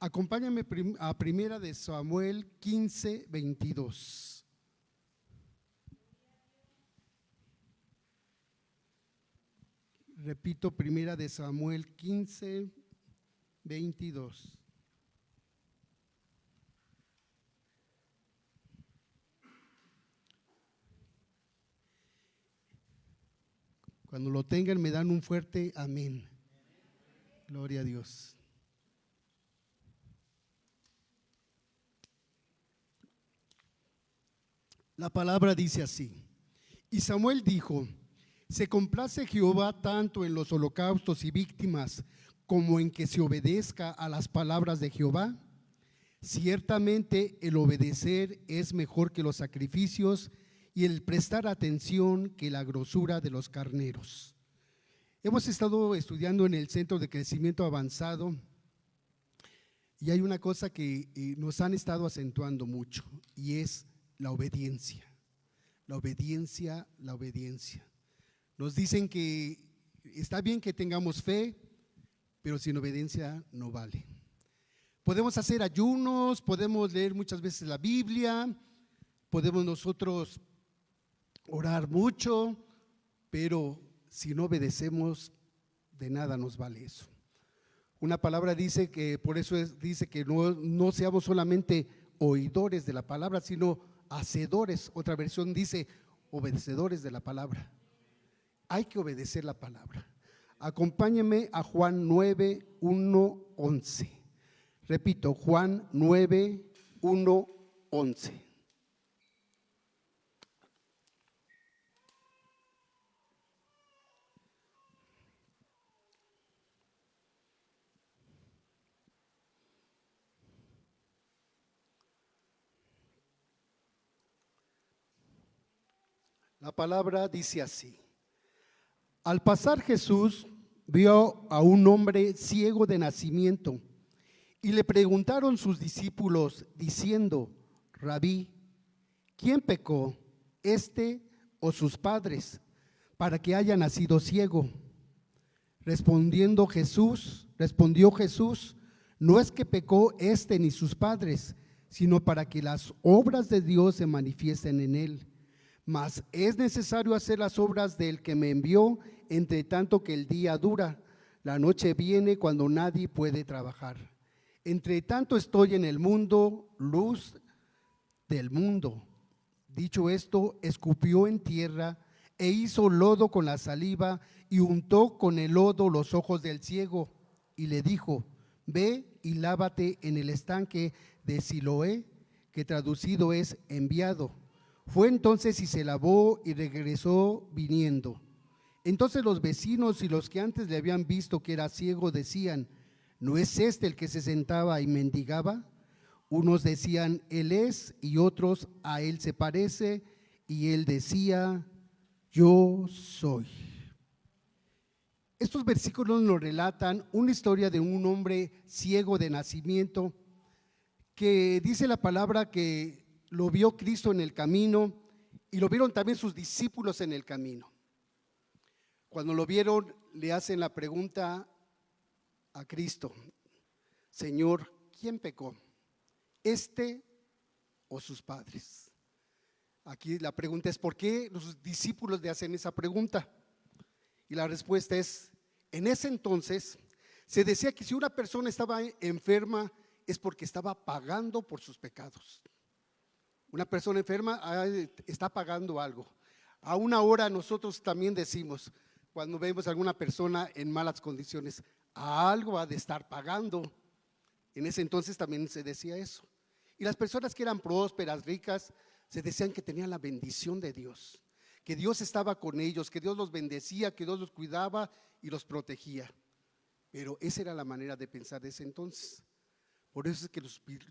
Acompáñame a Primera de Samuel 15, 22. Repito, Primera de Samuel 15, 22. Cuando lo tengan me dan un fuerte amén. Gloria a Dios. La palabra dice así: y Samuel dijo: ¿se complace Jehová tanto en los holocaustos y víctimas como en que se obedezca a las palabras de Jehová? Ciertamente el obedecer es mejor que los sacrificios y el prestar atención que la grosura de los carneros. Hemos estado estudiando en el Centro de Crecimiento Avanzado y hay una cosa que nos han estado acentuando mucho, y es la obediencia. La obediencia, la obediencia. Nos dicen que está bien que tengamos fe, pero sin obediencia no vale. Podemos hacer ayunos, podemos leer muchas veces la Biblia, podemos nosotros orar mucho, pero si no obedecemos, de nada nos vale eso. Una palabra dice que, por eso dice que no seamos solamente oidores de la palabra, sino hacedores. Otra versión dice obedecedores de la palabra. Hay que obedecer la palabra. Acompáñenme a Juan 9, 1, 11. Repito, Juan 9, 1, 11. La palabra dice así: al pasar Jesús vio a un hombre ciego de nacimiento y le preguntaron sus discípulos diciendo: Rabí, ¿quién pecó, este o sus padres, para que haya nacido ciego? Respondió Jesús: no es que pecó este ni sus padres, sino para que las obras de Dios se manifiesten en él. Mas es necesario hacer las obras del que me envió, entre tanto que el día dura. La noche viene cuando nadie puede trabajar. Entre tanto estoy en el mundo, luz del mundo. Dicho esto, escupió en tierra e hizo lodo con la saliva y untó con el lodo los ojos del ciego y le dijo: ve y lávate en el estanque de Siloé, que traducido es enviado. Fue entonces y se lavó y regresó viniendo. Entonces los vecinos y los que antes le habían visto que era ciego decían: ¿no es este el que se sentaba y mendigaba? Unos decían: él es, y otros: a él se parece, y él decía: yo soy. Estos versículos nos relatan una historia de un hombre ciego de nacimiento, que dice la palabra que lo vio Cristo en el camino y lo vieron también sus discípulos en el camino. Cuando lo vieron, le hacen la pregunta a Cristo: Señor, ¿quién pecó, este o sus padres? Aquí la pregunta es: ¿por qué los discípulos le hacen esa pregunta? Y la respuesta es: en ese entonces se decía que si una persona estaba enferma es porque estaba pagando por sus pecados. Una persona enferma está pagando algo. A una hora nosotros también decimos, cuando vemos a alguna persona en malas condiciones, a algo ha de estar pagando. En ese entonces también se decía eso. Y las personas que eran prósperas, ricas, se decían que tenían la bendición de Dios, que Dios estaba con ellos, que Dios los bendecía, que Dios los cuidaba y los protegía. Pero esa era la manera de pensar de ese entonces. Por eso es que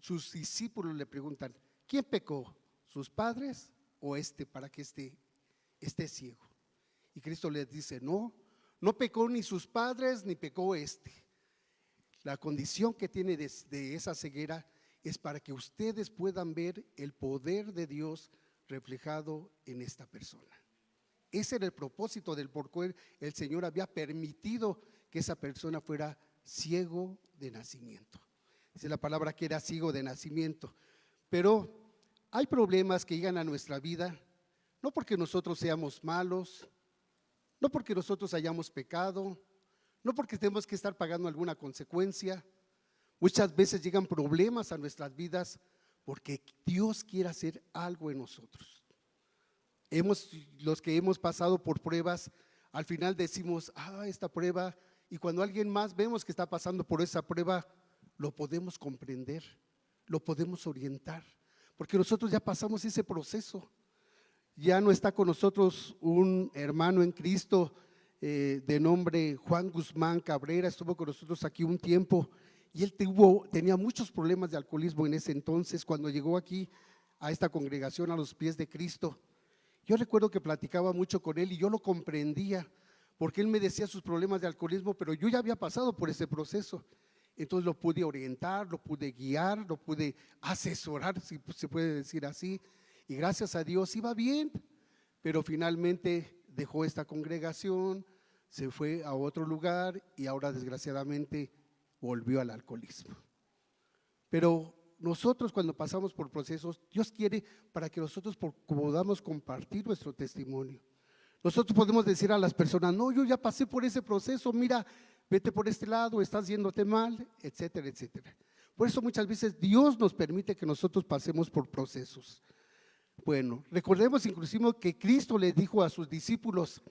sus discípulos le preguntan: ¿quién pecó, sus padres o este, para que esté ciego? Y Cristo les dice: no pecó ni sus padres ni pecó este. La condición que tiene de esa ceguera es para que ustedes puedan ver el poder de Dios reflejado en esta persona. Ese era el propósito del por qué el Señor había permitido que esa persona fuera ciego de nacimiento. Dice la palabra que era ciego de nacimiento. Pero hay problemas que llegan a nuestra vida, no porque nosotros seamos malos, no porque nosotros hayamos pecado, no porque tenemos que estar pagando alguna consecuencia. Muchas veces llegan problemas a nuestras vidas porque Dios quiere hacer algo en nosotros. Los que hemos pasado por pruebas, al final decimos, esta prueba, y cuando alguien más vemos que está pasando por esa prueba, lo podemos comprender, lo podemos orientar, porque nosotros ya pasamos ese proceso. Ya no está con nosotros un hermano en Cristo de nombre Juan Guzmán Cabrera, estuvo con nosotros aquí un tiempo, y él tenía muchos problemas de alcoholismo en ese entonces, cuando llegó aquí a esta congregación a los pies de Cristo. Yo recuerdo que platicaba mucho con él y yo lo comprendía, porque él me decía sus problemas de alcoholismo, pero yo ya había pasado por ese proceso. Entonces lo pude orientar, lo pude guiar, lo pude asesorar, si se puede decir así, y gracias a Dios iba bien, pero finalmente dejó esta congregación, se fue a otro lugar y ahora desgraciadamente volvió al alcoholismo. Pero nosotros, cuando pasamos por procesos, Dios quiere para que nosotros podamos compartir nuestro testimonio. Nosotros podemos decir a las personas, no, yo ya pasé por ese proceso, mira, vete por este lado, estás yéndote mal, etcétera, etcétera. Por eso muchas veces Dios nos permite que nosotros pasemos por procesos. Bueno, recordemos inclusive que Cristo le dijo a sus discípulos,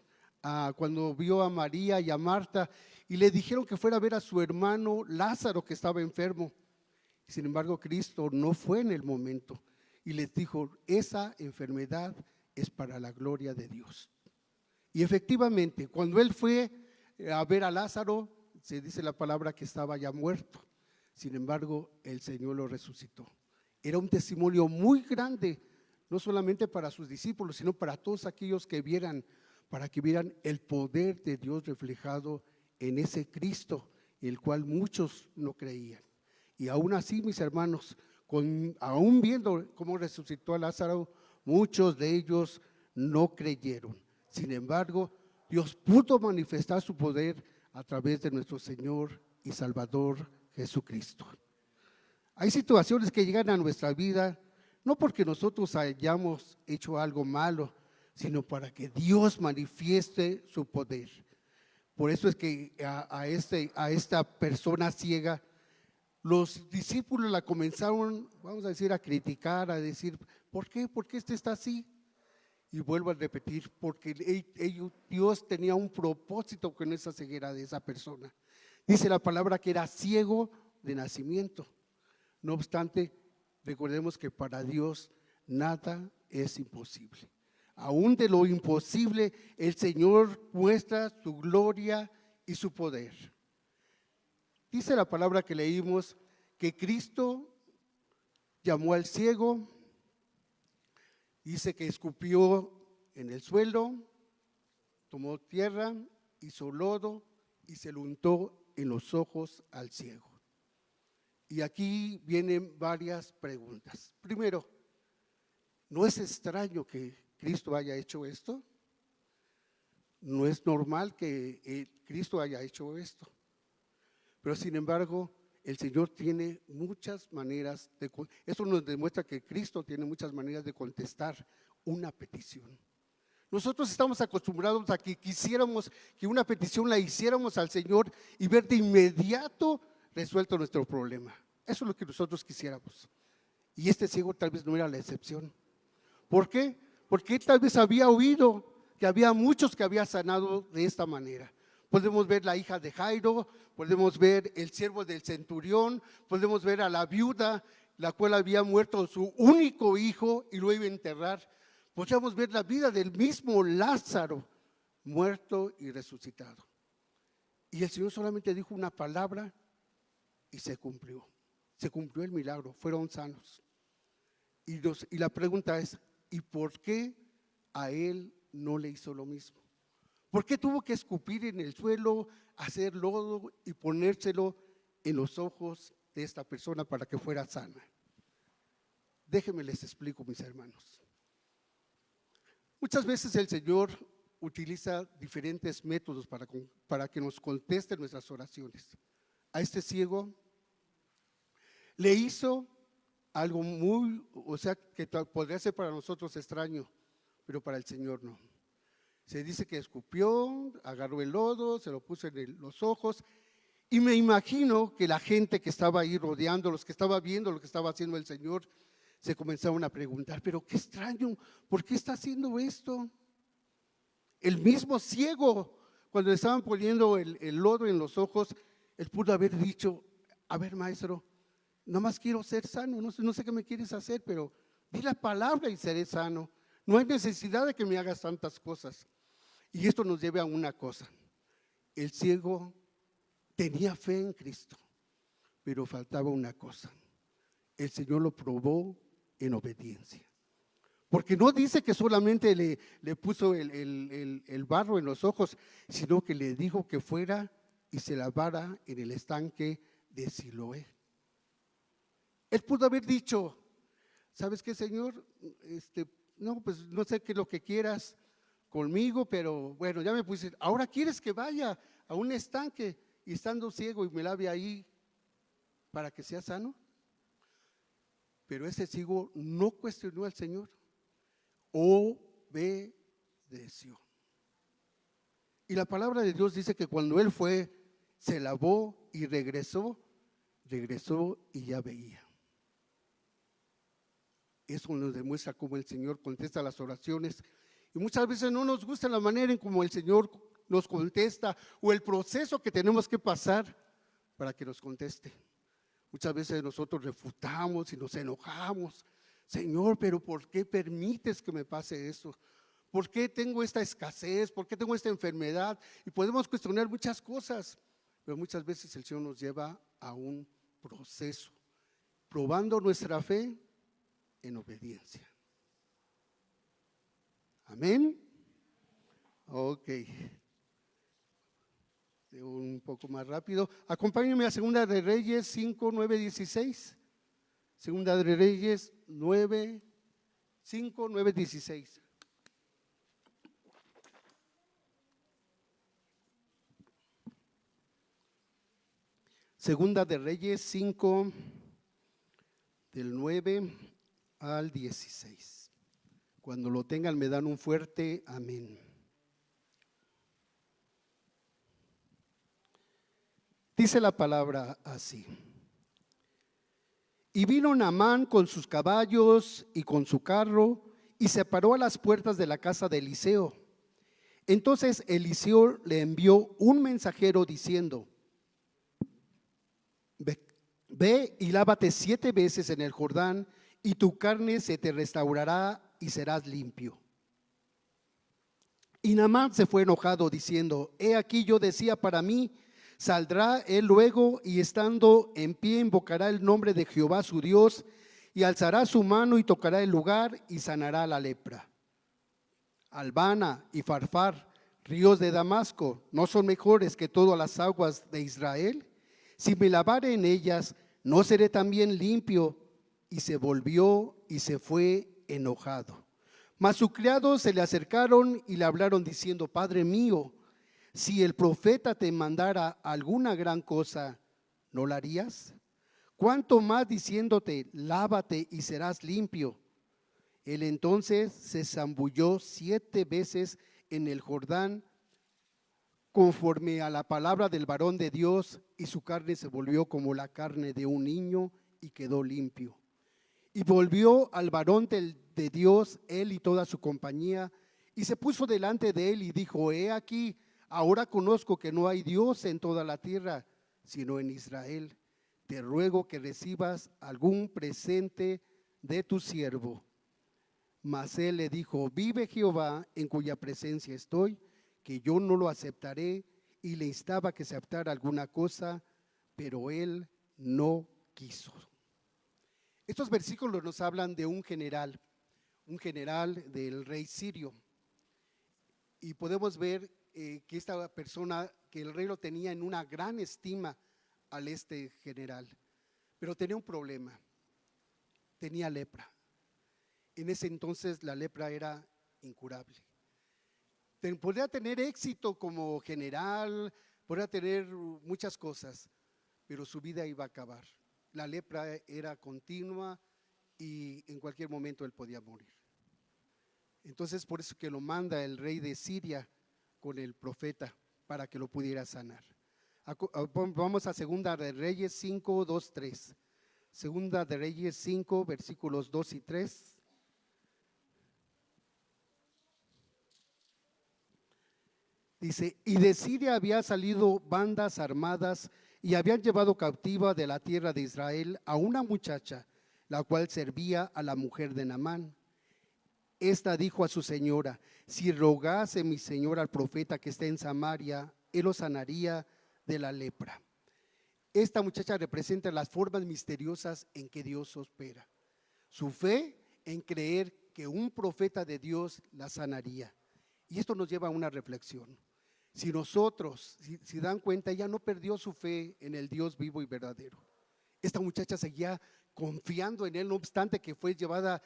cuando vio a María y a Marta, y le dijeron que fuera a ver a su hermano Lázaro que estaba enfermo. Sin embargo, Cristo no fue en el momento y les dijo, esa enfermedad es para la gloria de Dios. Y efectivamente, cuando él fue a ver a Lázaro, se dice la palabra que estaba ya muerto. Sin embargo, el Señor lo resucitó. Era un testimonio muy grande, no solamente para sus discípulos, sino para todos aquellos que vieran, para que vieran el poder de Dios reflejado en ese Cristo, el cual muchos no creían. Y aún así, mis hermanos, aún viendo cómo resucitó a Lázaro, muchos de ellos no creyeron. Sin embargo, Dios pudo manifestar su poder a través de nuestro Señor y Salvador Jesucristo. Hay situaciones que llegan a nuestra vida, no porque nosotros hayamos hecho algo malo, sino para que Dios manifieste su poder. Por eso es que a esta persona ciega, los discípulos la comenzaron, vamos a decir, a criticar, a decir, ¿por qué? ¿Por qué este está así? Y vuelvo a repetir, porque Dios tenía un propósito con esa ceguera de esa persona. Dice la palabra que era ciego de nacimiento. No obstante, recordemos que para Dios nada es imposible. Aún de lo imposible, el Señor muestra su gloria y su poder. Dice la palabra que leímos que Cristo llamó al ciego, dice que escupió en el suelo, tomó tierra, hizo lodo y se lo untó en los ojos al ciego. Y aquí vienen varias preguntas. Primero, ¿no es extraño que Cristo haya hecho esto? ¿No es normal que Cristo haya hecho esto? Pero sin embargo, el Señor tiene muchas maneras eso nos demuestra que Cristo tiene muchas maneras de contestar una petición. Nosotros estamos acostumbrados a que quisiéramos que una petición la hiciéramos al Señor y ver de inmediato resuelto nuestro problema. Eso es lo que nosotros quisiéramos. Y este ciego tal vez no era la excepción. ¿Por qué? Porque él tal vez había oído que había muchos que había sanado de esta manera. Podemos ver la hija de Jairo, podemos ver el siervo del centurión, podemos ver a la viuda, la cual había muerto su único hijo y lo iba a enterrar. Podemos ver la vida del mismo Lázaro, muerto y resucitado. Y el Señor solamente dijo una palabra y se cumplió. Se cumplió el milagro, fueron sanos. Y la pregunta es, ¿y por qué a él no le hizo lo mismo? ¿Por qué tuvo que escupir en el suelo, hacer lodo y ponérselo en los ojos de esta persona para que fuera sana? Déjenme les explico, mis hermanos. Muchas veces el Señor utiliza diferentes métodos para que nos conteste nuestras oraciones. A este ciego Le hizo algo muy, o sea, que podría ser para nosotros extraño, pero para el Señor no. Se dice que escupió, agarró el lodo, se lo puso en los ojos, y me imagino que la gente que estaba ahí rodeando, los que estaba viendo lo que estaba haciendo el Señor, se comenzaron a preguntar, pero qué extraño, ¿por qué está haciendo esto? El mismo ciego, cuando le estaban poniendo el lodo en los ojos, él pudo haber dicho, a ver, maestro, nomás quiero ser sano, no sé qué me quieres hacer, pero di la palabra y seré sano. No hay necesidad de que me hagas tantas cosas. Y esto nos lleva a una cosa: el ciego tenía fe en Cristo, pero faltaba una cosa: el Señor lo probó en obediencia. Porque no dice que solamente le puso el barro en los ojos, sino que le dijo que fuera y se lavara en el estanque de Siloé. Él pudo haber dicho, ¿sabes qué, Señor? No, pues no sé qué es lo que quieras conmigo, pero bueno, ya me puse. Ahora quieres que vaya a un estanque y estando ciego y me lave ahí para que sea sano. Pero ese ciego no cuestionó al Señor, obedeció. Y la palabra de Dios dice que cuando él fue, se lavó y regresó y ya veía. Eso nos demuestra cómo el Señor contesta las oraciones. Y muchas veces no nos gusta la manera en cómo el Señor nos contesta o el proceso que tenemos que pasar para que nos conteste. Muchas veces nosotros refutamos y nos enojamos. Señor, pero ¿por qué permites que me pase eso? ¿Por qué tengo esta escasez? ¿Por qué tengo esta enfermedad? Y podemos cuestionar muchas cosas, pero muchas veces el Señor nos lleva a un proceso, probando nuestra fe en obediencia. Amén. Ok. Un poco más rápido. Acompáñenme a Segunda de Reyes 5, 9, 16. Segunda de Reyes 9, 5, 9, 16. Segunda de Reyes 5, del 9 al 16. Cuando lo tengan me dan un fuerte amén. Dice la palabra así: y vino Naamán con sus caballos y con su carro y se paró a las puertas de la casa de Eliseo. Entonces Eliseo le envió un mensajero diciendo: ve y lávate 7 veces en el Jordán y tu carne se te restaurará y serás limpio. Y Naamán se fue enojado diciendo: he aquí yo decía para mí, saldrá él luego y estando en pie invocará el nombre de Jehová su Dios y alzará su mano y tocará el lugar y sanará la lepra. Albana y Farfar, ríos de Damasco, ¿no son mejores que todas las aguas de Israel? Si me lavare en ellas, ¿no seré también limpio? Y se volvió y se fue enojado. Mas sus criados se le acercaron y le hablaron diciendo: Padre mío, si el profeta te mandara alguna gran cosa, ¿no la harías? ¿Cuánto más diciéndote: lávate y serás limpio? Él entonces se zambulló 7 veces en el Jordán, conforme a la palabra del varón de Dios, y su carne se volvió como la carne de un niño y quedó limpio. Y volvió al varón de Dios, él y toda su compañía, y se puso delante de él y dijo: he aquí, ahora conozco que no hay Dios en toda la tierra, sino en Israel. Te ruego que recibas algún presente de tu siervo. Mas él le dijo: vive Jehová, en cuya presencia estoy, que yo no lo aceptaré. Y le instaba que aceptara alguna cosa, pero él no quiso. Estos versículos nos hablan de un general del rey sirio. Y podemos ver que esta persona, que el rey lo tenía en una gran estima al general, pero tenía un problema: tenía lepra. En ese entonces la lepra era incurable. Podría tener éxito como general, podría tener muchas cosas, pero su vida iba a acabar. la lepra era continua y en cualquier momento él podía morir. Entonces por eso que lo manda el rey de Siria con el profeta para que lo pudiera sanar. Vamos a Segunda de Reyes 5, 2, 3. Segunda de Reyes 5, versículos 2 y 3. Dice, y de Siria había salido bandas armadas y habían llevado cautiva de la tierra de Israel a una muchacha, la cual servía a la mujer de Naamán. Esta dijo a su señora, si rogase mi señor al profeta que esté en Samaria, él lo sanaría de la lepra. Esta muchacha representa las formas misteriosas en que Dios opera. Su fe en creer que un profeta de Dios la sanaría. Y esto nos lleva a una reflexión. Si nosotros, si dan cuenta, ella no perdió su fe en el Dios vivo y verdadero. Esta muchacha seguía confiando en él, no obstante que fue llevada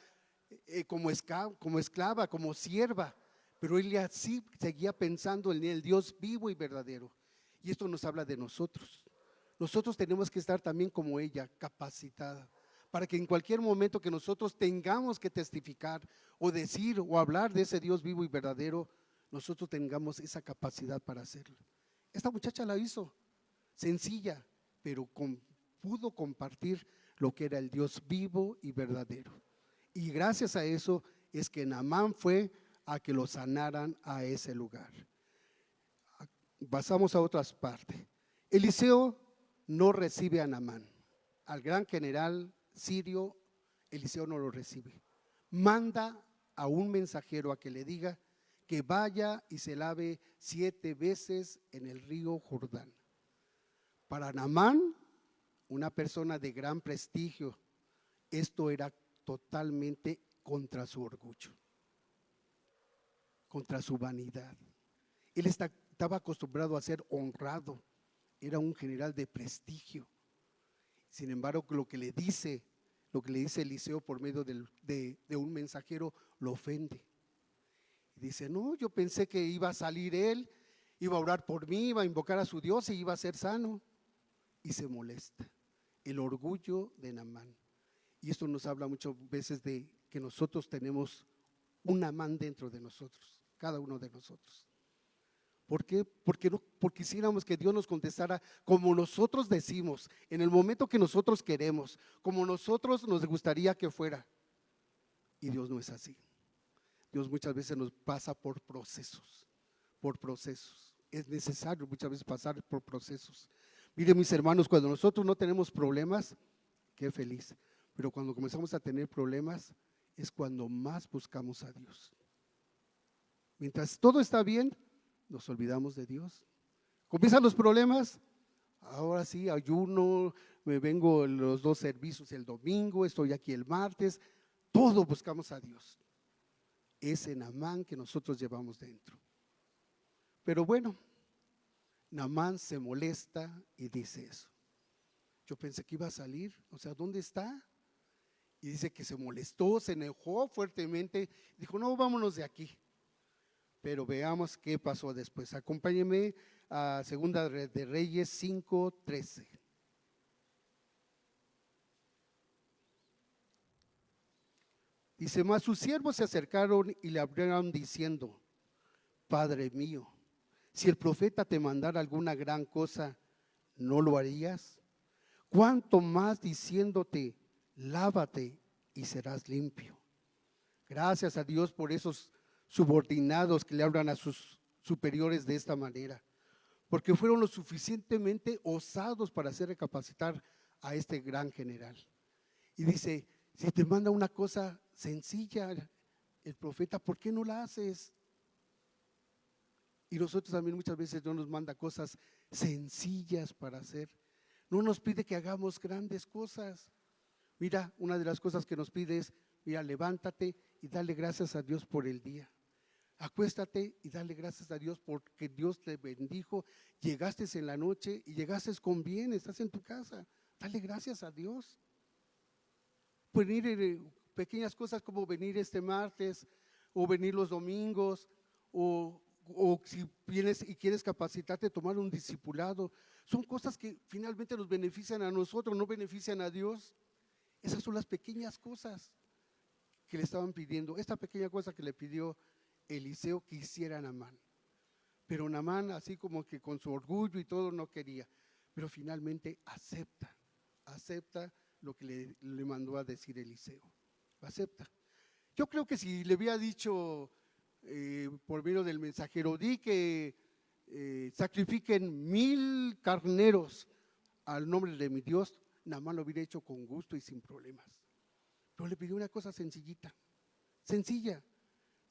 como esclava, como sierva, pero ella sí seguía pensando en el Dios vivo y verdadero. Y esto nos habla de nosotros. Nosotros tenemos que estar también como ella, capacitada, para que en cualquier momento que nosotros tengamos que testificar o decir o hablar de ese Dios vivo y verdadero, nosotros tengamos esa capacidad para hacerlo. Esta muchacha la hizo, sencilla, pero pudo compartir lo que era el Dios vivo y verdadero. Y gracias a eso es que Naamán fue a que lo sanaran a ese lugar. Pasamos a otras partes. Eliseo no recibe a Naamán. Al gran general sirio, Eliseo no lo recibe. Manda a un mensajero a que le diga que vaya y se lave 7 veces en el río Jordán. Para Naamán, una persona de gran prestigio, esto era totalmente contra su orgullo, contra su vanidad. Él estaba acostumbrado a ser honrado, era un general de prestigio. Sin embargo, lo que le dice Eliseo por medio de un mensajero lo ofende. Dice, no, yo pensé que iba a salir él, iba a orar por mí, iba a invocar a su Dios y iba a ser sano. Y se molesta. El orgullo de Naamán. Y esto nos habla muchas veces de que nosotros tenemos un Naamán dentro de nosotros, cada uno de nosotros. ¿Por qué? Porque quisiéramos que Dios nos contestara como nosotros decimos, en el momento que nosotros queremos, como nosotros nos gustaría que fuera. Y Dios no es así. Dios muchas veces nos pasa por procesos, Es necesario muchas veces pasar por procesos. Miren mis hermanos, cuando nosotros no tenemos problemas, qué feliz. Pero cuando comenzamos a tener problemas es cuando más buscamos a Dios. Mientras todo está bien, nos olvidamos de Dios. Comienzan los problemas, ahora sí, ayuno, me vengo los 2 servicios el domingo, estoy aquí el martes, todo buscamos a Dios. Ese Naamán que nosotros llevamos dentro. Pero bueno, Naamán se molesta y dice eso. Yo pensé que iba a salir, o sea, ¿dónde está? Y dice que se molestó, se enojó fuertemente, dijo, no, vámonos de aquí. Pero veamos qué pasó después. Acompáñenme a Segunda de Reyes 5:13. Dice, mas sus siervos se acercaron y le hablaron diciendo, Padre mío, si el profeta te mandara alguna gran cosa, ¿no lo harías? ¿Cuánto más diciéndote, lávate y serás limpio? Gracias a Dios por esos subordinados que le hablan a sus superiores de esta manera, porque fueron lo suficientemente osados para hacer recapacitar a este gran general. Y dice, si te manda una cosa sencilla el profeta, ¿por qué no la haces? Y nosotros también muchas veces no nos manda cosas sencillas para hacer. No nos pide que hagamos grandes cosas. Mira, una de las cosas que nos pide es, mira, levántate y dale gracias a Dios por el día. Acuéstate y dale gracias a Dios porque Dios te bendijo. Llegaste en la noche y llegaste con bien, estás en tu casa. Dale gracias a Dios. Venir pequeñas cosas como venir este martes o venir los domingos o si vienes y quieres capacitarte, tomar un discipulado, Son cosas que finalmente nos benefician a nosotros, no benefician a Dios. Esas son las pequeñas cosas que le estaban pidiendo. Esta pequeña cosa que le pidió Eliseo que hiciera Naamán. Pero Naamán, así como que con su orgullo y todo, no quería. Pero finalmente acepta lo que le mandó a decir Eliseo. Acepta. Yo creo que si le hubiera dicho por medio del mensajero, di que sacrifiquen 1000 carneros al nombre de mi Dios, Naamán lo hubiera hecho con gusto y sin problemas. Pero le pidió una cosa sencillita, sencilla.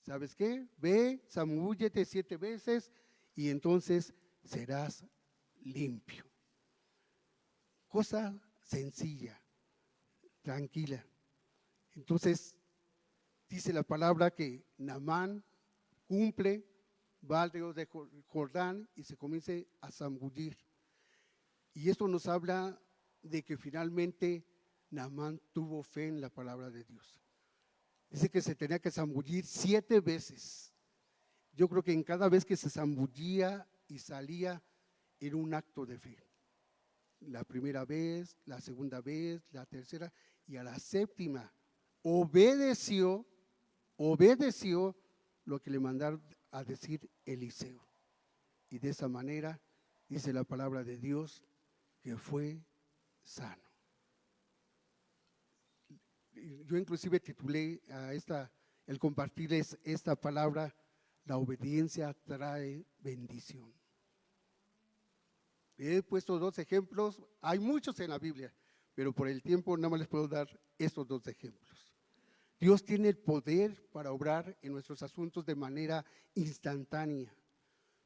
¿Sabes qué? Ve, zambúllete 7 veces y entonces serás limpio. Cosa sencilla, tranquila. Entonces, dice la palabra que Naamán cumple, va al río de Jordán y se comienza a zambullir. Y esto nos habla de que finalmente Naamán tuvo fe en la palabra de Dios. Dice que se tenía que zambullir 7 veces. Yo creo que en cada vez que se zambullía y salía era un acto de fe. La primera vez, la segunda vez, la tercera y a la séptima obedeció lo que le mandaron a decir Eliseo. Y de esa manera dice la palabra de Dios que fue sano. Yo inclusive titulé a el compartirles esta palabra, la obediencia trae bendición. He puesto 2 ejemplos, hay muchos en la Biblia, pero por el tiempo nada más les puedo dar estos 2 ejemplos. Dios tiene el poder para obrar en nuestros asuntos de manera instantánea,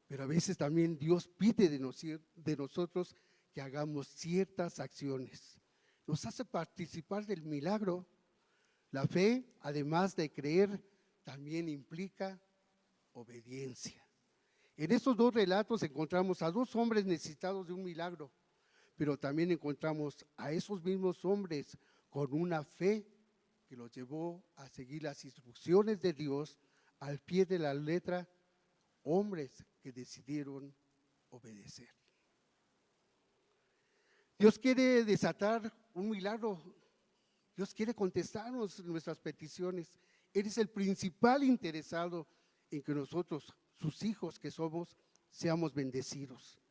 pero a veces también Dios pide de nosotros que hagamos ciertas acciones. Nos hace participar del milagro. La fe, además de creer, también implica obediencia. En estos 2 relatos encontramos a 2 hombres necesitados de un milagro, pero también encontramos a esos mismos hombres con una fe que los llevó a seguir las instrucciones de Dios al pie de la letra, hombres que decidieron obedecer. Dios quiere desatar un milagro, Dios quiere contestarnos nuestras peticiones. Él es el principal interesado en que nosotros, sus hijos que somos, seamos bendecidos.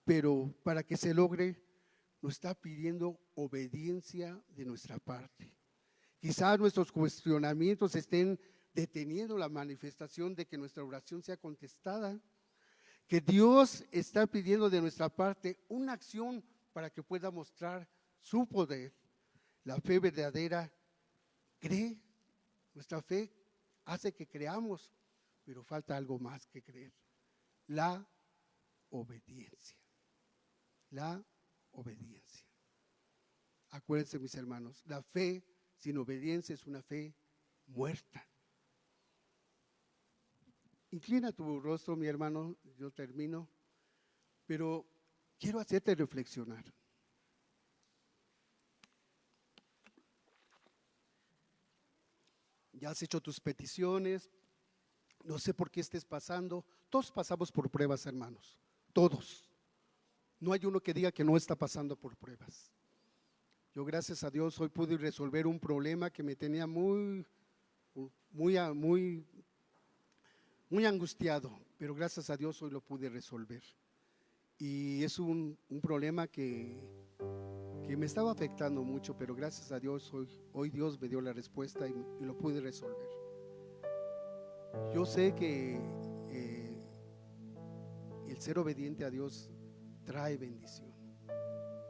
Pero para que se logre, nos está pidiendo obediencia de nuestra parte. Quizás nuestros cuestionamientos estén deteniendo la manifestación de que nuestra oración sea contestada, que Dios está pidiendo de nuestra parte una acción para que pueda mostrar su poder. La fe verdadera cree, nuestra fe hace que creamos, pero falta algo más que creer, la obediencia. La obediencia. Acuérdense, mis hermanos, la fe sin obediencia es una fe muerta. Inclina tu rostro, mi hermano, yo termino, pero quiero hacerte reflexionar. Ya has hecho tus peticiones, no sé por qué estés pasando, todos pasamos por pruebas, hermanos, todos. No hay uno que diga que no está pasando por pruebas. Yo, gracias a Dios, hoy pude resolver un problema que me tenía muy angustiado, pero gracias a Dios hoy lo pude resolver. Y es un problema que me estaba afectando mucho, pero gracias a Dios hoy Dios me dio la respuesta y lo pude resolver. Yo sé que el ser obediente a Dios trae bendición.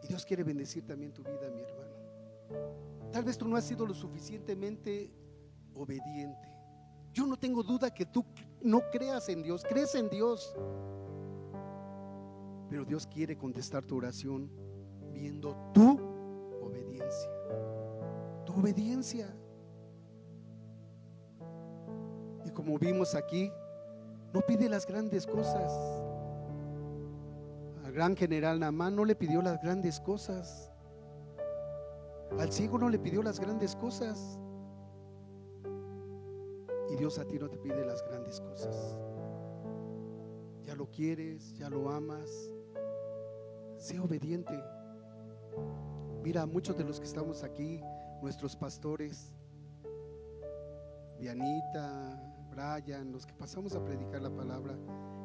Y Dios quiere bendecir también tu vida, mi hermano. Tal vez tú no has sido lo suficientemente obediente. Yo no tengo duda que tú no creas en Dios, crees en Dios. Pero Dios quiere contestar tu oración viendo tu obediencia. Tu obediencia. Y como vimos aquí, no pide las grandes cosas. Al gran general Naamán no le pidió las grandes cosas. Al ciego no le pidió las grandes cosas. Y Dios a ti no te pide las grandes cosas. Ya lo quieres, ya lo amas. Sé obediente. Mira, muchos de los que estamos aquí, nuestros pastores, Dianita, Brian, los que pasamos a predicar la palabra,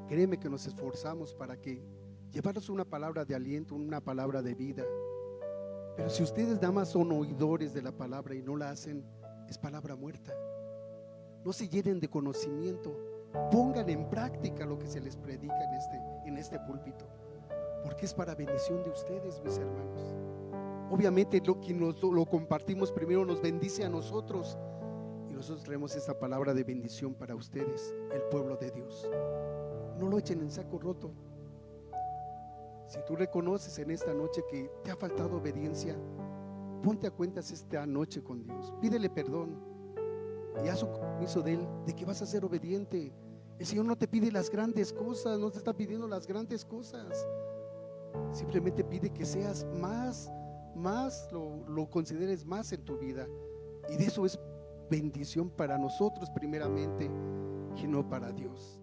créeme que nos esforzamos para que llevarnos una palabra de aliento, una palabra de vida. Pero si ustedes nada más son oidores de la palabra y no la hacen, es palabra muerta. No se llenen de conocimiento, pongan en práctica lo que se les predica en este púlpito, porque es para bendición de ustedes, mis hermanos. Obviamente quien lo compartimos primero nos bendice a nosotros, y nosotros traemos esta palabra de bendición para ustedes, el pueblo de Dios. No lo echen en saco roto. Si tú reconoces en esta noche que te ha faltado obediencia, ponte a cuentas esta noche con Dios, pídele perdón y haz un compromiso de Él, de que vas a ser obediente. El Señor no te pide las grandes cosas, no te está pidiendo las grandes cosas, simplemente pide que seas más lo consideres más en tu vida, y de eso es bendición para nosotros primeramente y no para Dios.